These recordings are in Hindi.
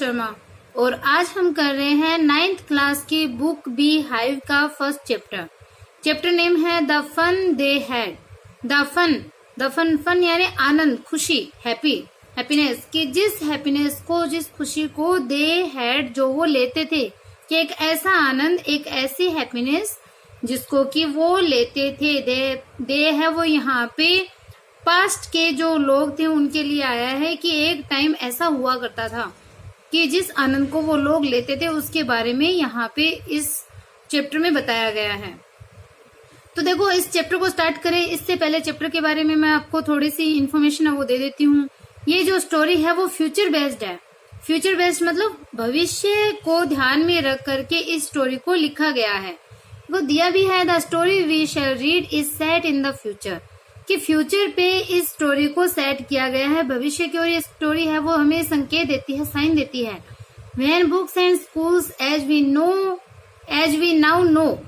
शर्मा और आज हम कर रहे हैं 9th क्लास की बुक बी हाइव का फर्स्ट चैप्टर। चैप्टर नेम है the fun they had. The fun यानी आनंद, खुशी, हैप्पीनेस कि जिस हैप्पीनेस को, जिस खुशी को दे हैड जो वो लेते थे, कि एक ऐसा आनंद, एक ऐसी हैप्पीनेस जिसको कि वो लेते थे। दे है वो यहाँ पे पास्ट के जो लोग थे उनके लिए आया है कि एक टाइम ऐसा हुआ करता था कि जिस आनंद को वो लोग लेते थे उसके बारे में यहाँ पे इस चैप्टर में बताया गया है। तो देखो इस चैप्टर को स्टार्ट करें इससे पहले चैप्टर के बारे में मैं आपको थोड़ी सी इन्फॉर्मेशन वो दे देती हूँ। ये जो स्टोरी है वो फ्यूचर बेस्ड है। फ्यूचर बेस्ड मतलब भविष्य को ध्यान में रख करके इस स्टोरी को लिखा गया है। वो दिया भी है the story we shall read is set in the future, कि फ्यूचर पे इस स्टोरी को सेट किया गया है, भविष्य की ओर ये स्टोरी है वो हमें संकेत देती है, साइन देती है। When books and schools as we now know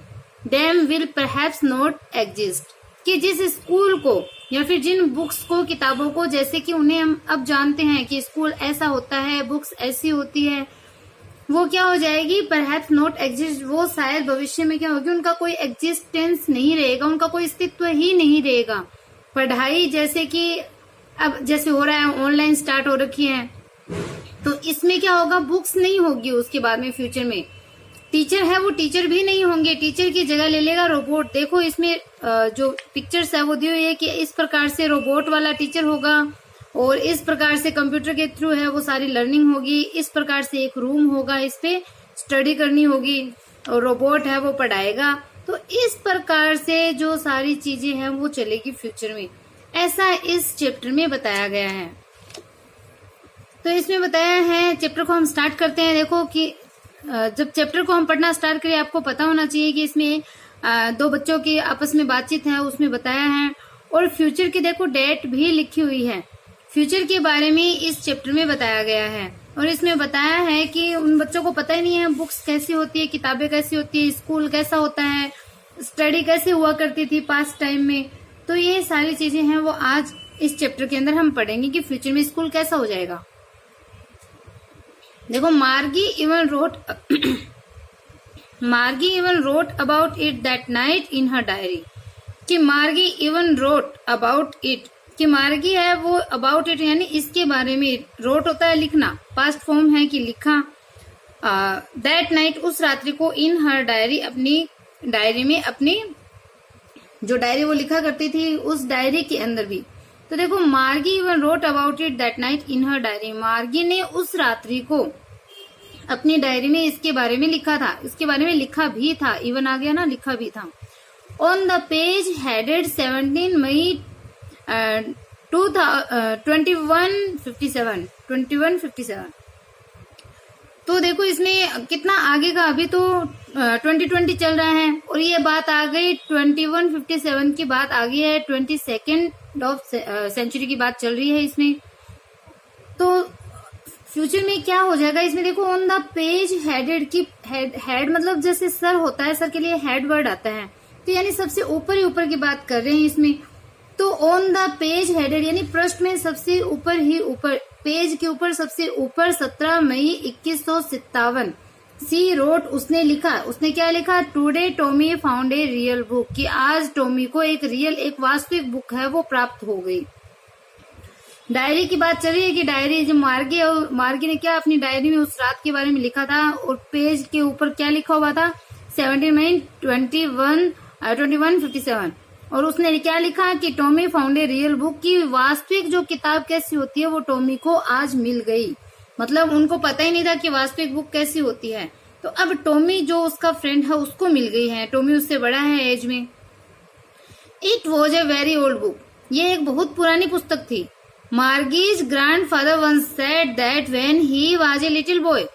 them will perhaps not exist, कि जिस स्कूल को या फिर जिन बुक्स को, किताबों को जैसे कि उन्हें हम अब जानते हैं कि स्कूल ऐसा होता है, बुक्स ऐसी होती है, वो क्या हो जाएगी, परहैप्स नॉट एग्जिस्ट, वो शायद भविष्य में क्या होगी, उनका कोई एग्जिस्टेंस नहीं रहेगा, उनका कोई अस्तित्व ही नहीं रहेगा। पढ़ाई जैसे कि अब जैसे हो रहा है ऑनलाइन स्टार्ट हो रखी है, तो इसमें क्या होगा, बुक्स नहीं होगी, उसके बाद में फ्यूचर में टीचर है वो टीचर भी नहीं होंगे, टीचर की जगह ले लेगा रोबोट। देखो इसमें जो पिक्चर्स है वो दी हुई है कि इस प्रकार से रोबोट वाला टीचर होगा और इस प्रकार से कंप्यूटर के थ्रू है वो सारी लर्निंग होगी, इस प्रकार से एक रूम होगा, इस पे स्टडी करनी होगी और रोबोट है वो पढ़ाएगा। तो इस प्रकार से जो सारी चीजें हैं वो चलेगी फ्यूचर में, ऐसा इस चैप्टर में बताया गया है। तो इसमें बताया है, चैप्टर को हम स्टार्ट करते हैं। देखो कि जब चैप्टर को हम पढ़ना स्टार्ट करें आपको पता होना चाहिए कि इसमें दो बच्चों की आपस में बातचीत है, उसमें बताया है और फ्यूचर की देखो डेट भी लिखी हुई है। फ्यूचर के बारे में इस चैप्टर में बताया गया है और इसमें बताया है कि उन बच्चों को पता ही नहीं है बुक्स कैसी होती है, किताबें कैसी होती है, स्कूल कैसा होता है, स्टडी कैसे हुआ करती थी पास्ट टाइम में। तो ये सारी चीजें हैं वो आज इस चैप्टर के अंदर हम पढ़ेंगे कि फ्यूचर में स्कूल कैसा हो जाएगा। देखो मार्गी even wrote about it that night in her diary, कि मार्गी इवन रोट अबाउट इट, कि मार्गी है वो अबाउट इट यानी इसके बारे में, रोट होता है लिखना, पास्ट फॉर्म है कि लिखा, दैट नाइट उस रात्रि को, इन हर डायरी अपनी डायरी में, अपनी जो डायरी वो लिखा करती थी उस डायरी के अंदर भी। तो देखो मार्गी even wrote about it that night in her diary, मार्गी ने उस रात्रि को अपनी डायरी में इसके बारे में लिखा था, इसके बारे में लिखा भी था, इवन आ गया ना, लिखा भी था। ऑन द पेज हेडेड 17 मई 2157। तो देखो इसमें कितना आगे का, अभी तो 2020 चल रहा है और ये बात आ गई 2157 की बात आ गई है, 22nd ऑफ सेंचुरी की बात चल रही है इसमें। तो फ्यूचर में क्या हो जाएगा इसमें, देखो ऑन द पेज हेडेड की, हेड मतलब जैसे सर होता है, सर के लिए हेड वर्ड आता है, तो यानी सबसे ऊपर ही ऊपर की बात कर रहे हैं इसमें। तो ऑन द पेज हेडेड यानी पृष्ठ में सबसे ऊपर ही ऊपर, पेज के ऊपर सबसे ऊपर 17 मई 2157 सी रोट, उसने लिखा, उसने क्या लिखा, today Tommy found a real book, कि आज टॉमी को एक रियल, एक वास्तविक बुक है वो प्राप्त हो गई। डायरी की बात चल रही है कि डायरी जो मार्गी ने क्या अपनी डायरी में उस रात के बारे में लिखा था और पेज के ऊपर क्या लिखा हुआ था, 17 मई 2157, और उसने क्या लिखा कि Tommy found a real book, की वास्तविक जो किताब कैसी होती है वो टॉमी को आज मिल गई। मतलब उनको पता ही नहीं था कि वास्तविक बुक कैसी होती है, तो अब टॉमी जो उसका फ्रेंड है उसको मिल गई है, टॉमी उससे बड़ा है एज में। It was a very old book, ये एक बहुत पुरानी पुस्तक थी। Margie's grandfather once said that when he was a little boy,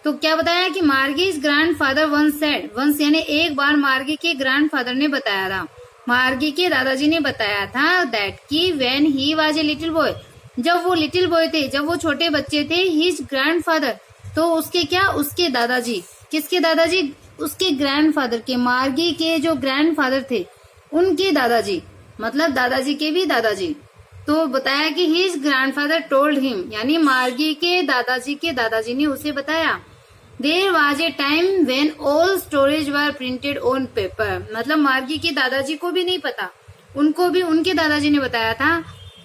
तो क्या बताया कि Margie's grandfather once said, once यानी एक बार मार्गी के ग्रैंडफादर ने बताया था, मार्गी के दादाजी ने बताया था, दैट की when he was a little boy, जब वो लिटिल बॉय थे, जब वो छोटे बच्चे थे, हिज ग्रैंडफादर, तो उसके क्या, उसके दादाजी, किसके दादाजी, उसके ग्रैंडफादर के, मार्गी के जो ग्रैंडफादर थे उनके दादाजी, मतलब दादाजी के भी दादाजी, तो बताया कि हिज ग्रैंडफादर टोल्ड हिम, यानी मार्गी के दादाजी ने उसे बताया, there was a time when all stories were printed on paper. मतलब मार्गी के दादाजी को भी नहीं पता, उनको भी उनके दादाजी ने बताया था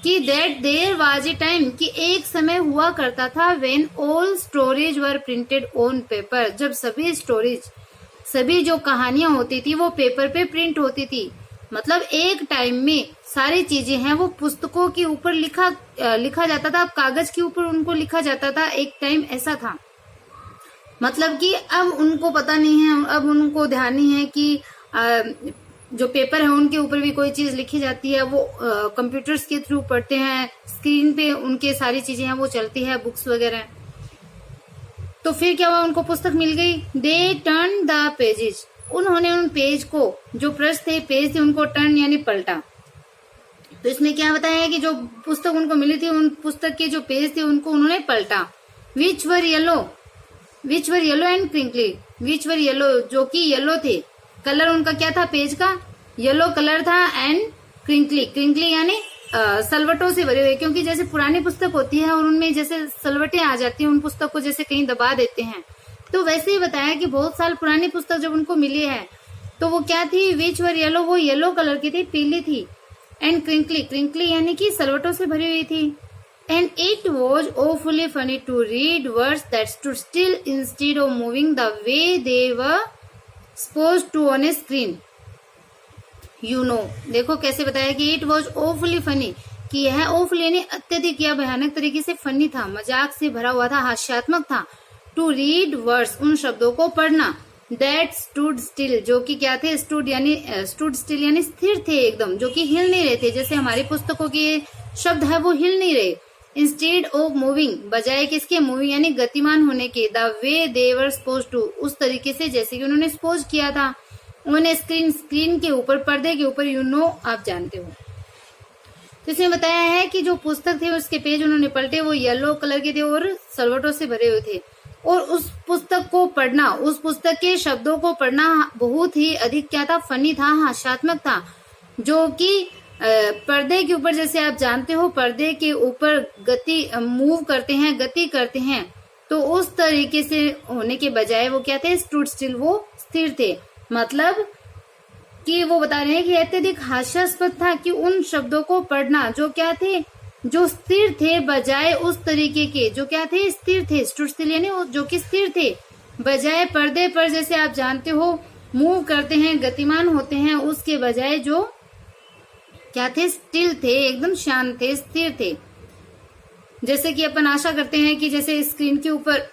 कि that there was a time, कि एक समय हुआ करता था, when all stories were printed on paper, जब सभी स्टोरीज, सभी जो कहानियां होती थी वो पेपर पे प्रिंट होती थी। मतलब एक टाइम में सारी चीजें हैं वो पुस्तकों के ऊपर लिखा जाता था, कागज के ऊपर उनको लिखा जाता था, एक टाइम ऐसा था। मतलब कि अब उनको पता नहीं है, अब उनको ध्यान नहीं है कि जो पेपर है उनके ऊपर भी कोई चीज लिखी जाती है, वो कंप्यूटर्स के थ्रू पढ़ते हैं, स्क्रीन पे उनके सारी चीजें हैं वो चलती है, बुक्स वगैरह। तो फिर क्या हुआ, उनको पुस्तक मिल गई। दे टर्न द पेजेस, उन्होंने उन पेज को, जो पृष्ठ थे, पेज थे, उनको टर्न यानी पलटा। तो इसमें क्या बताया है कि जो पुस्तक उनको मिली थी, उन पुस्तक के जो पेज थे उनको उन्होंने पलटा। Which were yellow and crinkly, which were yellow, जो कि येलो थे, कलर उनका क्या था, पेज का येलो कलर था, एंड क्रिंकली यानी सलवटों से भरे हुए, क्योंकि जैसे पुरानी पुस्तक होती है और उनमें जैसे सलवटें आ जाती हैं, उन पुस्तक को जैसे कहीं दबा देते हैं, तो वैसे ही बताया कि बहुत साल पुरानी पुस्तक जब उनको मिली है तो वो क्या थी, विच वर येलो, वो येलो कलर की थी, पीली थी, एंड क्रिंकली यानी कि सलवटों से भरी हुई थी। And it was awfully funny to read words that stood still instead of moving the way they were supposed to on a screen. You know, देखो कैसे बताया कि it was awfully funny, कि यह awful यानी अत्यधिक या भयानक तरीके से फनी था, मजाक से भरा हुआ था, हास्यात्मक था। To read words, उन शब्दों को पढ़ना, that stood still, जो कि क्या थे, stood still यानी स्थिर थे एकदम, जो कि हिल नहीं रहे थे, जैसे हमारी पुस्तकों के शब्द है वो हिल नहीं रहे। इंस्टेड ऑफ मूविंग, बजाय किसके, मूविंग यानी गतिमान होने के, the way they were suppose to, उस तरीके से जैसे कि उन्होंने सपोज किया था, उन्होंने स्क्रीन के ऊपर, पर्दे के ऊपर, यू नो, आप जानते हो। तो इसमें बताया है कि जो पुस्तक थे उसके पेज उन्होंने पलटे, वो येलो कलर के थे और सलवटों से भरे हुए थे, और उस पुस्तक को पढ़ना, उस पुस्तक के शब्दों को पढ़ना बहुत ही अधिक क्या था, फनी था, हास्यात्मक था, जो कि पर्दे के ऊपर, जैसे आप जानते हो पर्दे के ऊपर मूव करते हैं, गति करते हैं, तो उस तरीके से होने के बजाय वो क्या थे, स्टूड स्टिल, वो स्थिर थे। मतलब कि वो बता रहे हैं कि अत्यधिक हास्यास्पद था कि उन शब्दों को पढ़ना जो क्या थे, जो स्थिर थे, बजाय उस तरीके के जो क्या थे, स्थिर थे, स्टूड स्टिल यानी जो कि स्थिर थे, बजाय पर्दे पर जैसे आप जानते हो मूव करते हैं, गतिमान होते हैं, उसके बजाय जो क्या थे, स्टिल थे, एकदम शांत थे, स्थिर थे। जैसे कि अपन आशा करते हैं कि जैसे स्क्रीन के ऊपर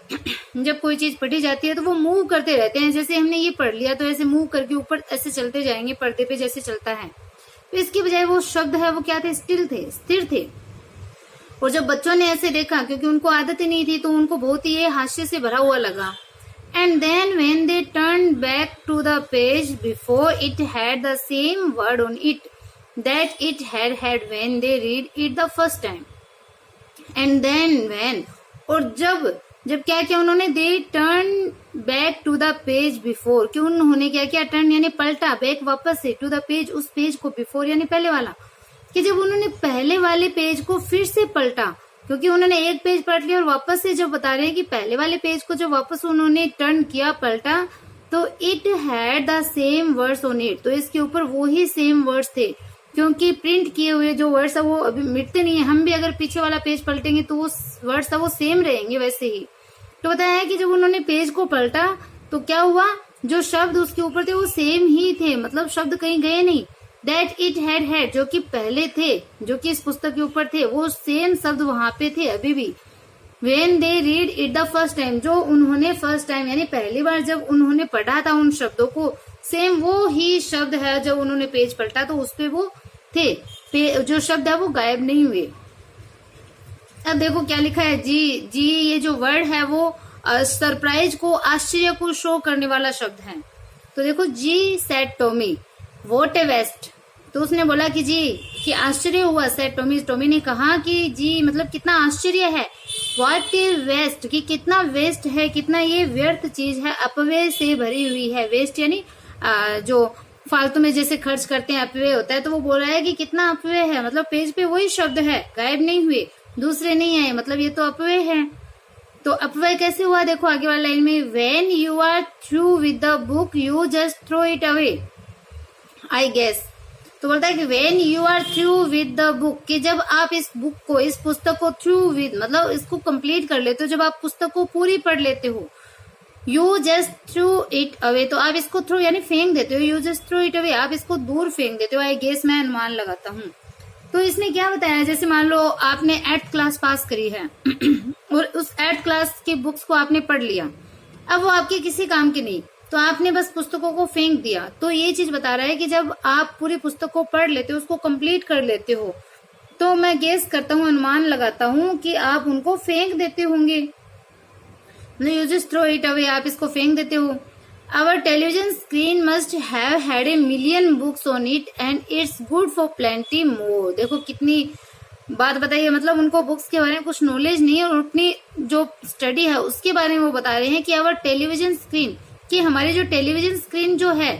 जब कोई चीज पढ़ी जाती है तो वो मूव करते रहते हैं, जैसे हमने ये पढ़ लिया तो ऐसे मूव करके ऊपर ऐसे चलते जाएंगे, पर्दे पे जैसे चलता है, तो इसकी बजाय वो शब्द है वो क्या थे, स्टिल थे, स्थिर थे। और जब बच्चों ने ऐसे देखा, क्योंकि उनको आदत ही नहीं थी, तो उनको बहुत ही ये हास्य से भरा हुआ लगा। And then when they turn back to the page before, it had the same word on it that it had when they read it the first time. And then when, और जब क्या किया उन्होंने, they turn back to the page before, कि उन्होंने क्या किया, टर्न यानी पलटा, बैक वापस से, टू द पेज, उस पेज को, बिफोर यानी पहले वाला, कि जब उन्होंने पहले वाले पेज को फिर से पलटा, क्योंकि उन्होंने एक पेज पलट लिया और वापस से जब बता रहे हैं कि पहले वाले पेज को जब वापस उन्होंने टर्न किया, पलटा, तो it had the same words on it, तो इसके ऊपर वो ही सेम वर्ड्स थे, क्योंकि प्रिंट किए हुए जो वर्ड्स है वो अभी मिटते नहीं है, हम भी अगर पीछे वाला पेज पलटेंगे तो वो वर्ड्स है वो सेम रहेंगे वैसे ही। तो बताया है कि जब उन्होंने पेज को पलटा तो क्या हुआ, जो शब्द उसके ऊपर थे वो सेम ही थे, मतलब शब्द कहीं गए नहीं। दैट इट हैड, जो कि पहले थे, जो कि इस पुस्तक के ऊपर थे, वो सेम शब्द वहां पे थे अभी भी। When they read it the first time, जो उन्होंने फर्स्ट टाइम यानी पहली बार जब उन्होंने पढ़ा था उन शब्दों को, सेम वो ही शब्द है जब उन्होंने पेज पलटा तो उस पे वो थे, जो शब्द है वो गायब नहीं हुए। अब देखो क्या लिखा है, जी ये जो वर्ड है वो सरप्राइज को, आश्चर्य को शो करने वाला शब्द है। तो देखो, gee said Tommy what a waste, तो उसने बोला कि जी कि आश्चर्य हुआ, सेड टॉमी ने कहा कि जी मतलब कितना आश्चर्य है, व्हाट ए वेस्ट कि कितना वेस्ट है, कितना ये व्यर्थ चीज है, अपव्यय से भरी हुई है। वेस्ट यानी जो फालतू में जैसे खर्च करते हैं अपव्यय होता है, तो वो बोल रहा है कि कितना अपव्यय है, मतलब पेज पे वही शब्द है, गायब नहीं हुए, दूसरे नहीं आए, मतलब ये तो अपव्यय है। तो अपव्यय कैसे हुआ, देखो आगे वाली लाइन में, when you are through with the book you just throw it away I guess. तो बोलता है कि when you are through with the book, कि जब आप इस बुक को, इस पुस्तक को थ्रू विद मतलब इसको कंप्लीट कर लेते हो, जब आप पुस्तक को पूरी पढ़ लेते हो, you just through it away, तो आप इसको थ्रू यानी फेंक देते हो, you just through it away, आप इसको दूर फेंक देते हो, आई गेस मैं अनुमान लगाता हूँ। तो इसने क्या बताया, जैसे मान लो आपने 8th क्लास पास करी है और उस 8th क्लास की बुक्स को आपने पढ़ लिया, अब वो आपके किसी काम की नहीं, तो आपने बस पुस्तकों को फेंक दिया। तो ये चीज बता रहा है कि जब आप पूरी पुस्तक को पढ़ लेते हो, उसको कंप्लीट कर लेते हो, तो मैं गेस करता हूँ, अनुमान लगाता हूँ कि आप उनको फेंक देते होंगे, you just throw it away, आप इसको फेंक देते हो। Our television screen must have had a million books on it and it's good for plenty more. देखो कितनी बात बताइए, मतलब उनको बुक्स के बारे में कुछ नॉलेज नहीं है और अपनी जो स्टडी है उसके बारे में वो बता रहे हैं कि आवर टेलीविजन स्क्रीन, कि हमारी जो टेलीविजन स्क्रीन जो है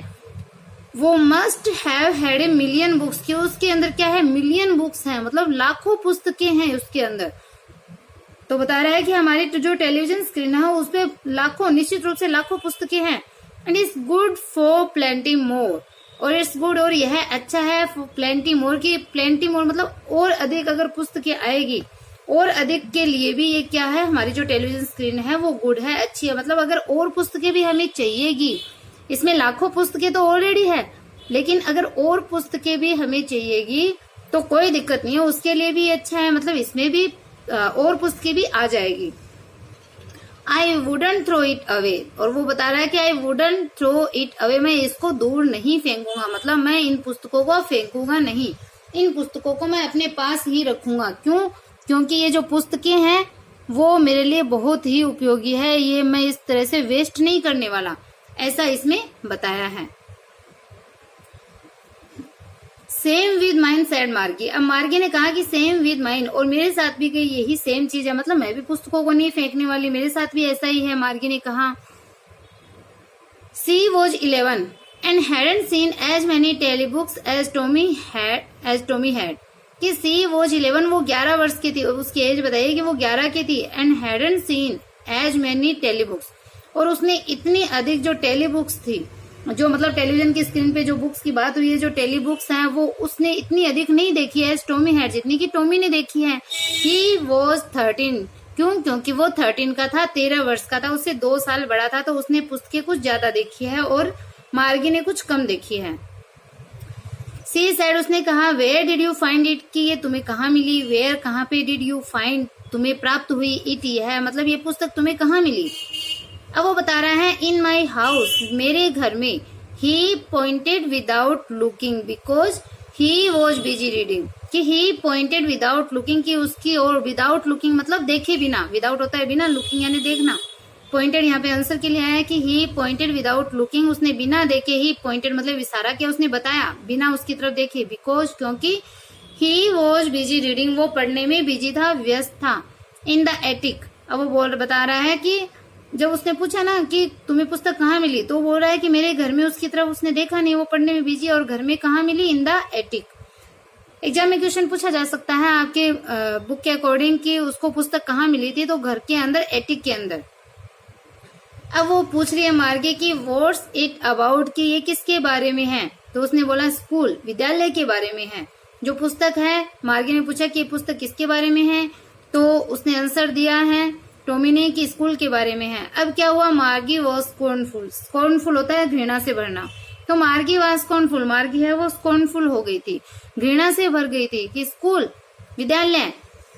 वो must have had a million books, कि उसके अंदर क्या है, मिलियन बुक्स हैं, मतलब लाखों पुस्तकें हैं उसके अंदर। तो बता रहा है कि हमारी जो टेलीविजन स्क्रीन है उस पे लाखों, निश्चित रूप से लाखों पुस्तकें हैं। And it's good for plenty more, और इट्स गुड, और यह अच्छा है फॉर प्लेंटी मोर, की प्लेंटी मोर मतलब और अधिक अगर पुस्तकें आएगी, और अधिक के लिए भी ये क्या है, हमारी जो टेलीविजन स्क्रीन है वो गुड है, अच्छी है, मतलब अगर और पुस्तकें भी हमें चाहिएगी, इसमें लाखों पुस्तकें तो ऑलरेडी है, लेकिन अगर और पुस्तकें भी हमें चाहिएगी तो कोई दिक्कत नहीं है, उसके लिए भी अच्छा है, मतलब इसमें भी और पुस्तकें भी आ जाएगी। I wouldn't throw it away, और वो बता रहा है कि I wouldn't throw it away, मैं इसको दूर नहीं फेंकूंगा, मतलब मैं इन पुस्तकों को फेंकूंगा नहीं, इन पुस्तकों को मैं अपने पास ही रखूंगा। क्यों, क्योंकि ये जो पुस्तकें हैं वो मेरे लिए बहुत ही उपयोगी है, ये मैं इस तरह से वेस्ट नहीं करने वाला, ऐसा इसमें बताया है। सेम विद माइन सेड मार्गी, अब मार्गी ने कहा कि सेम विद माइन, और मेरे साथ भी यही सेम चीज है, मतलब मैं भी पुस्तकों को नहीं फेंकने वाली, मेरे साथ भी ऐसा ही है, मार्गी ने कहा। She was 11 and hadn't seen as many telebooks as Tommy had, कि सी वॉज 11, वो 11 वर्ष की थी, उसकी एज बताइए कि वो 11 की थी, and hadn't seen as many telebooks, और उसने इतनी अधिक जो टेली बुक्स थी, जो मतलब टेलीविजन की स्क्रीन पे जो बुक्स की बात हुई है, जो टेली बुक्स हैं, वो उसने इतनी अधिक नहीं देखी है टॉमी हैड, जितनी की टॉमी ने देखी है। ही वॉज 13, क्यों, क्योंकि वो 13 का था, 13 वर्ष का था, उससे 2 साल बड़ा था, तो उसने पुस्तकें कुछ ज्यादा देखी है और मार्गी ने कुछ कम देखी है। सी सेड, उसने कहा, where did you find it, कि ये तुम्हें कहाँ मिली, वेयर कहाँ पे, डिड यू फाइंड तुम्हें प्राप्त हुई, इट ये है मतलब ये पुस्तक तुम्हें कहाँ मिली। अब वो बता रहा है, इन माई हाउस, मेरे घर में। He pointed without looking because he was busy reading, कि ही पॉइंटेड विदाउट लुकिंग, की उसकी, और विदाउट लुकिंग मतलब देखे बिना, विदाउट होता है बिना, लुकिंग यानी देखना, पॉइंटेड यहाँ पे आंसर के लिए आया कि ही पॉइंटेड विदाउट लुकिंग, उसने बिना देखे, ही पॉइंटेड मतलब इशारा किया, उसने बताया बिना उसकी तरफ देखे, बिकॉज क्योंकि ही वॉज बिजी रीडिंग, वो पढ़ने में बिजी था, व्यस्त था, इन द एटिक। अब वो बता रहा है कि जब उसने पूछा ना कि तुम्हें पुस्तक कहाँ मिली, तो बोल रहा है कि मेरे घर में, उसकी तरफ उसने देखा नहीं, वो पढ़ने में बिजी, और घर में कहाँ मिली, इन द एटिक। एग्जाम में क्वेश्चन पूछा जा सकता है आपके बुक के अकॉर्डिंग कि उसको पुस्तक कहाँ मिली थी, तो घर के अंदर, एटिक के अंदर। अब वो पूछ रही है मार्गी की व्हाट्स इट अबाउट, कि ये किसके बारे में है, तो उसने बोला स्कूल, विद्यालय के बारे में है। जो पुस्तक है, मार्गी ने पूछा कि ये पुस्तक किसके बारे में है, तो उसने आंसर दिया है टॉमी ने कि स्कूल के बारे में है। अब क्या हुआ, मार्गी वॉज स्कॉर्नफुल, स्कॉर्नफुल होता है घृणा से भरना, तो मार्गी वॉज स्कॉर्नफुल, मार्गी है वो स्कॉर्नफुल हो गई थी, घृणा से भर गई थी कि स्कूल, विद्यालय।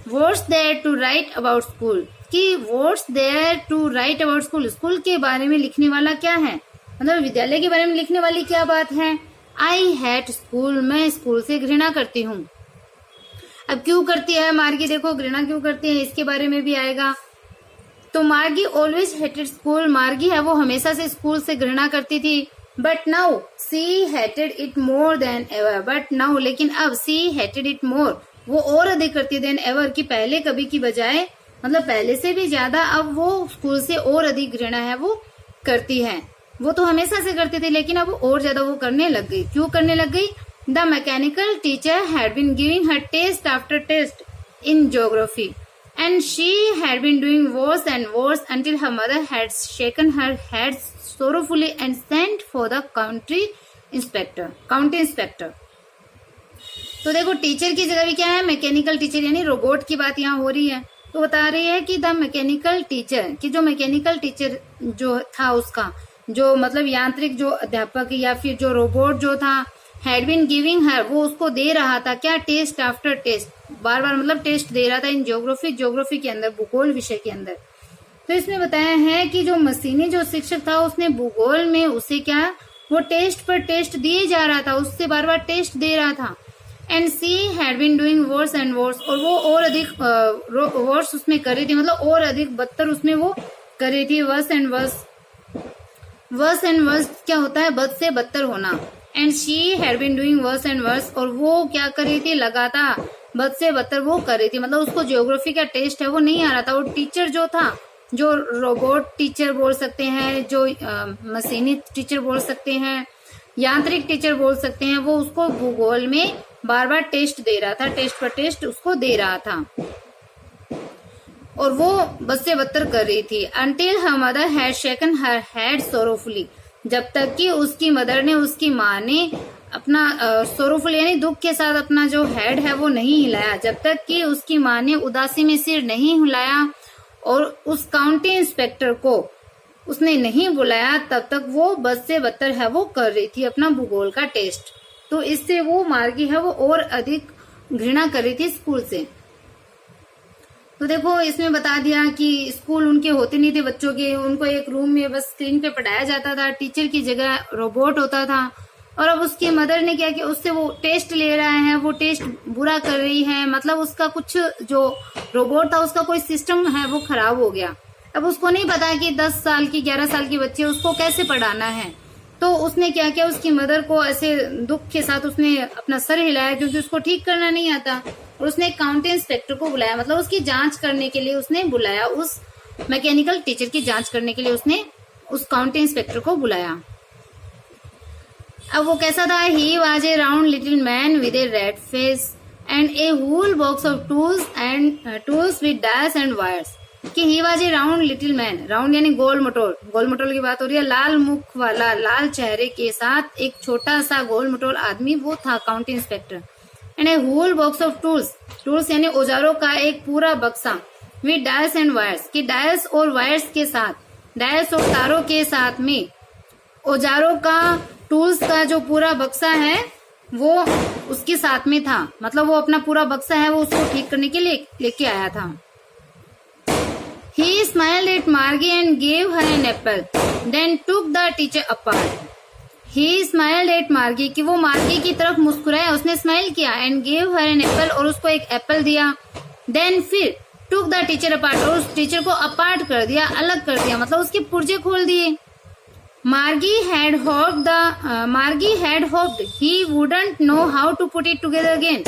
What's there to write about school, कि what's there to write about school, school के बारे में लिखने वाला क्या है, मतलब विद्यालय के बारे में लिखने वाली क्या बात है। आई हेट स्कूल, मैं स्कूल से घृणा करती हूँ। अब क्यों करती है मार्गी, देखो घृणा क्यों करती है, इसके बारे में भी आएगा। तो मार्गी ऑलवेज हेटेड स्कूल, मार्गी है वो हमेशा से स्कूल से घृणा करती थी, but now see hated it more than ever, but now लेकिन अब सी हेटेड इट मोर, वो और अधिक करती देन एवर, की पहले कभी की बजाय, मतलब पहले से भी ज्यादा अब वो स्कूल से और अधिक घृणा है वो करती है। वो तो हमेशा से करते थे, लेकिन अब और ज्यादा वो करने लग गई। क्यों करने लग गई? The mechanical teacher had been giving her test after test in geography and she had been doing worse and worse until her mother had shaken her head sorrowfully and sent for the county inspector। तो देखो टीचर की जगह भी क्या है? मैकेनिकल टीचर, यानी रोबोट की बात यहाँ हो रही है। तो बता रही है कि द मैकेनिकल टीचर, कि जो मैकेनिकल टीचर जो था उसका, जो मतलब यांत्रिक जो अध्यापक या फिर जो रोबोट जो था, हैड बीन गिविंग हर, वो उसको दे रहा था क्या? टेस्ट आफ्टर टेस्ट, बार बार मतलब टेस्ट दे रहा था इन ज्योग्राफी के अंदर, भूगोल विषय के अंदर। तो इसमें बताया है कि जो मशीनी जो शिक्षक था उसने भूगोल में उसे क्या, वो टेस्ट पर टेस्ट दिए जा रहा था, उससे बार बार टेस्ट दे रहा था। And she had been doing worse and worse, और वो और अधिक वर्स उसमें कर रही थी, मतलब और अधिक बदतर उसमें वो कर रही थी। वर्स एंड वर्स क्या होता है? बद से बदतर होना। And she had been doing worse and worse, और वो क्या कर रही थी? लगातार बद से बदतर वो कर रही थी, मतलब उसको ज्योग्राफी का टेस्ट है वो नहीं आ रहा था। और टीचर जो था, जो रोबोट टीचर बोल सकते हैं, जो मशीनी टीचर बोल सकते हैं, यांत्रिक टीचर बोल सकते हैं, वो उसको भूगोल में बार बार टेस्ट दे रहा था, टेस्ट पर टेस्ट उसको दे रहा था, और वो बद से बदतर कर रही थी। Until her mother had shaken her head sorrowfully, जब तक कि उसकी मदर ने, उसकी माँ ने अपना सोरोफुल यानी दुख के साथ अपना जो हेड है वो नहीं हिलाया, जब तक कि उसकी माँ ने उदासी में सिर नहीं हिलाया और उस काउंटी इंस्पेक्टर को उसने नहीं बुलाया, तब तक वो बद से बदतर है वो कर रही थी अपना भूगोल का टेस्ट। तो इससे वो मार्गी है वो और अधिक घृणा कर रही थी स्कूल से। तो देखो इसमें बता दिया कि स्कूल उनके होते नहीं थे बच्चों के, उनको एक रूम में बस स्क्रीन पे पढ़ाया जाता था, टीचर की जगह रोबोट होता था। और अब उसकी मदर ने क्या किया, उससे वो टेस्ट ले रहा है, वो टेस्ट बुरा कर रही है, मतलब उसका कुछ जो रोबोट था उसका कोई सिस्टम है वो खराब हो गया। अब उसको नहीं पता कि 10 साल की 11 साल की बच्चे उसको कैसे पढ़ाना है। तो उसने क्या किया, उसकी मदर को ऐसे दुख के साथ उसने अपना सर हिलाया, क्योंकि उसको ठीक करना नहीं आता। और उसने काउंटी इंस्पेक्टर को बुलाया, मतलब उसकी जांच करने के लिए उसने बुलाया, उस मैकेनिकल टीचर की जांच करने के लिए उसने उस काउंटी इंस्पेक्टर को बुलाया। अब वो कैसा था? He was a round little man with a red face and a whole box of tools with dials and wires. कि he was a round little man, round यानी गोल मटोल की बात हो रही है। लाल मुख वाला, लाल चेहरे के साथ एक छोटा सा गोल मटोल आदमी, वो था county inspector. And a whole box of tools यानी औजारों का एक पूरा बक्सा, विद डायस एंड वायर्स, कि डायस और वायर्स के साथ, डायस और तारों के साथ में औजारों का, टूल्स का जो पूरा बक्सा है वो उसके साथ में था, मतलब वो अपना पूरा बक्सा है वो उसको ठीक करने के लिए लेके आया था। He smiled at Margie and gave her an apple, then took the teacher apart. He smiled at Margie, कि वो मार्गी की तरफ मुस्कुराया, उसने स्माइल किया, and gave her an apple, और उसको एक एप्पल दिया। Then फिर took the teacher apart, और उस टीचर को अपार्ट कर दिया, अलग कर दिया, मतलब उसके पुर्जे खोल दिए। Margie had hoped he wouldn't know how to put it together again,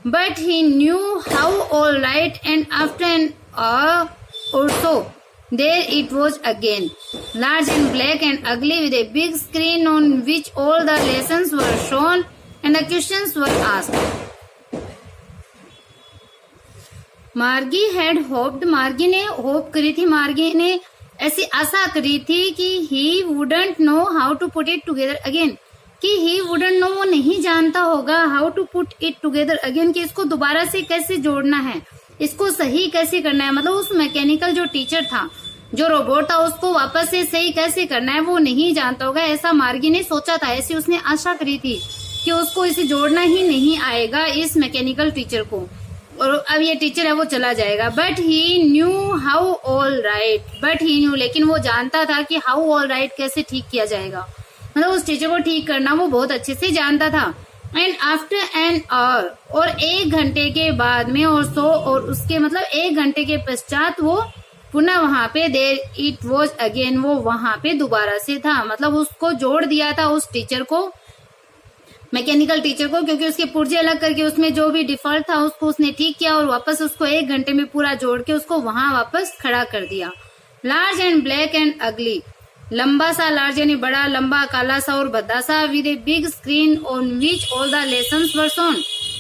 but he knew how all right, and after an hour or so, there it was again, large and black and ugly, with a big screen on which all the lessons were shown and the questions were asked. Margie had hoped, मार्गी ने होप करी थी, मार्गी ने ऐसी आशा करी थी कि he wouldn't know how to put it together again, कि he wouldn't know, वो नहीं जानता होगा, how to put it together again, कि इसको दोबारा से कैसे जोड़ना है, इसको सही कैसे करना है, मतलब उस मैकेनिकल जो टीचर था, जो रोबोट था, उसको वापस से सही कैसे करना है वो नहीं जानता होगा, ऐसा मार्गी ने सोचा था, ऐसी उसने आशा करी थी कि उसको इसे जोड़ना ही नहीं आएगा इस मैकेनिकल टीचर को, और अब ये टीचर है वो चला जाएगा। But he knew how all right, but he new, लेकिन वो जानता था कि हाउ ऑल राइट कैसे ठीक किया जाएगा, मतलब उस टीचर को ठीक करना वो बहुत अच्छे से जानता था। एंड आफ्टर एन आवर, और 1 घंटे के बाद में, और उसके मतलब 1 घंटे के पश्चात वो पुनः वहां पे, देर इट वॉज अगेन, वो वहां पे दोबारा से था, मतलब उसको जोड़ दिया था उस टीचर को, मैकेनिकल टीचर को, क्योंकि उसके पुर्जे अलग करके उसमें जो भी डिफॉल्ट था उसको उसने ठीक किया और वापस उसको 1 घंटे में पूरा जोड़ के उसको वहां वापस खड़ा कर दिया। लार्ज एंड ब्लैक एंड अगली, लंबा सा, लार्ज यानी बड़ा, लंबा, काला सा और भद्दा सा, with a big screen on which all the lessons were shown.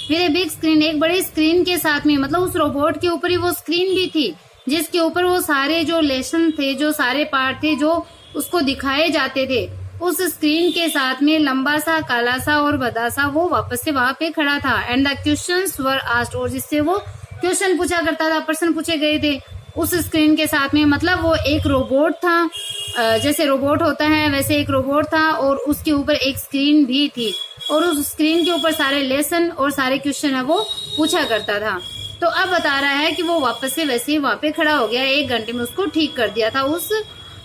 With a big screen, एक बड़ी स्क्रीन के साथ में, मतलब उस रोबोट के ऊपर ही वो स्क्रीन भी थी जिसके ऊपर वो सारे जो लेसन थे, जो सारे पार्ट थे जो उसको दिखाए जाते थे, उस स्क्रीन के साथ में लंबा सा, काला सा और भद्दा सा वो वापस से वहां पे खड़ा था। And the questions were asked, और जिससे वो क्वेश्चन पूछा करता था, प्रश्न पूछे गए थे उस स्क्रीन के साथ में। मतलब वो एक रोबोट था, जैसे रोबोट होता है वैसे एक रोबोट था, और उसके ऊपर एक स्क्रीन भी थी, और उस स्क्रीन के ऊपर सारे लेसन और सारे क्वेश्चन है वो पूछा करता था। तो अब बता रहा है कि वो वापस से वैसे ही वहां पे खड़ा हो गया, 1 घंटे में उसको ठीक कर दिया था उस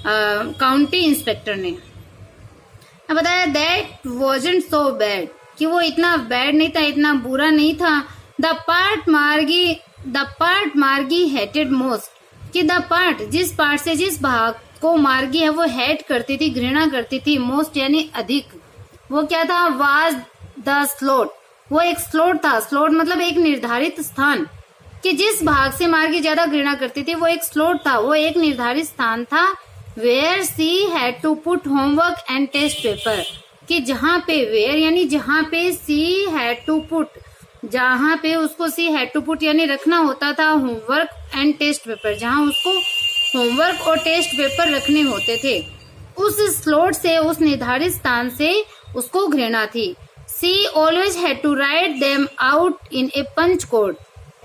काउंटी इंस्पेक्टर ने। अब बताया दैट वॉजंट सो बैड, कि वो इतना बैड नहीं था, इतना बुरा नहीं था। द पार्ट मार्गी हेटेड मोस्ट, कि द पार्ट, जिस पार्ट से, जिस भाग को मार्गी है वो हेट करती थी, घृणा करती थी, मोस्ट यानी अधिक, वो क्या था, वाज द स्लॉट, वो एक स्लॉट था। स्लॉट मतलब एक निर्धारित स्थान, कि जिस भाग से मार्गी ज्यादा घृणा करती थी वो एक स्लॉट था, वो एक निर्धारित स्थान था। Where she had to put homework and test paper, कि जहाँ पे, वेयर यानी जहाँ पे, सी हैड टू पुट, जहाँ पे उसको सी हैड टू पुट यानी रखना होता था होमवर्क एंड टेस्ट पेपर, जहाँ उसको होमवर्क और टेस्ट पेपर रखने होते थे, उस स्लॉट से, उस निर्धारित स्थान से उसको घृणा थी। She always had to write them out in a punch code,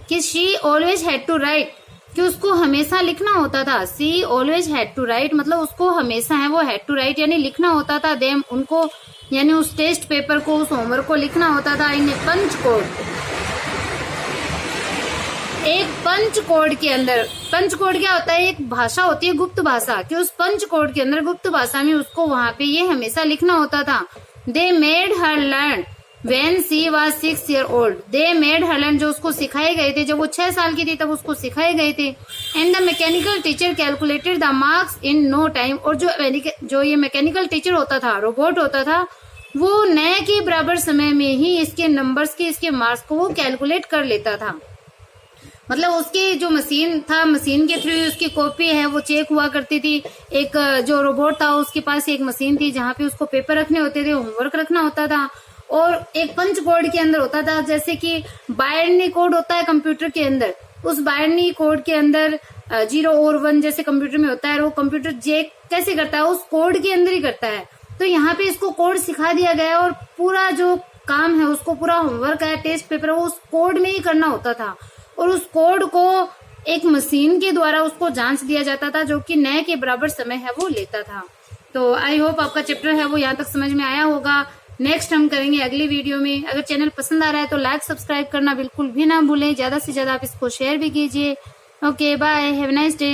कि she always had to write, कि उसको हमेशा लिखना होता था। She always had to write मतलब उसको हमेशा है वो हैड टू राइट यानी लिखना होता था, देम उनको यानी उस टेस्ट पेपर को, उस होमवर्क को लिखना होता था इन पंच कोड, एक पंच कोड के अंदर। पंच कोड क्या होता है, एक भाषा होती है गुप्त भाषा, कि उस पंच कोड के अंदर गुप्त भाषा में उसको वहां पे ये हमेशा लिखना होता था। They made her learn When she was 6 years old, they made her learn, जो उसको सिखाए गए थे, जब वो 6 साल की थी तब उसको सिखाए गए थे। And the mechanical teacher calculated the marks in no time, और जो ये मैकेनिकल टीचर होता था, रोबोट होता था, वो नए के बराबर समय में ही इसके नंबर्स के, इसके मार्क्स को वो कैलकुलेट कर लेता था। मतलब उसकी जो मशीन था, मशीन के थ्रू उसकी कॉपी है वो चेक हुआ करती थी। एक जो रोबोट था उसके पास एक मशीन थी जहाँ पे उसको पेपर रखने होते थे, होमवर्क रखना होता था, और एक पंच कोड के अंदर होता था, जैसे कि बाइनरी कोड होता है कंप्यूटर के अंदर, उस बाइनरी कोड के अंदर 0 और 1 जैसे कंप्यूटर में होता है, और वो कंप्यूटर चेक कैसे करता है, उस कोड के अंदर ही करता है। तो यहाँ पे इसको कोड सिखा दिया गया, और पूरा जो काम है उसको, पूरा होमवर्क है, टेस्ट पेपर है, वो उस कोड में ही करना होता था, और उस कोड को एक मशीन के द्वारा उसको जांच दिया जाता था, जो कि नए के बराबर समय है वो लेता था। तो आई होप आपका चैप्टर है वो यहाँ तक समझ में आया होगा। नेक्स्ट हम करेंगे अगली वीडियो में। अगर चैनल पसंद आ रहा है तो लाइक सब्सक्राइब करना बिल्कुल भी ना भूलें, ज्यादा से ज्यादा आप इसको शेयर भी कीजिए। Okay bye, have a nice day.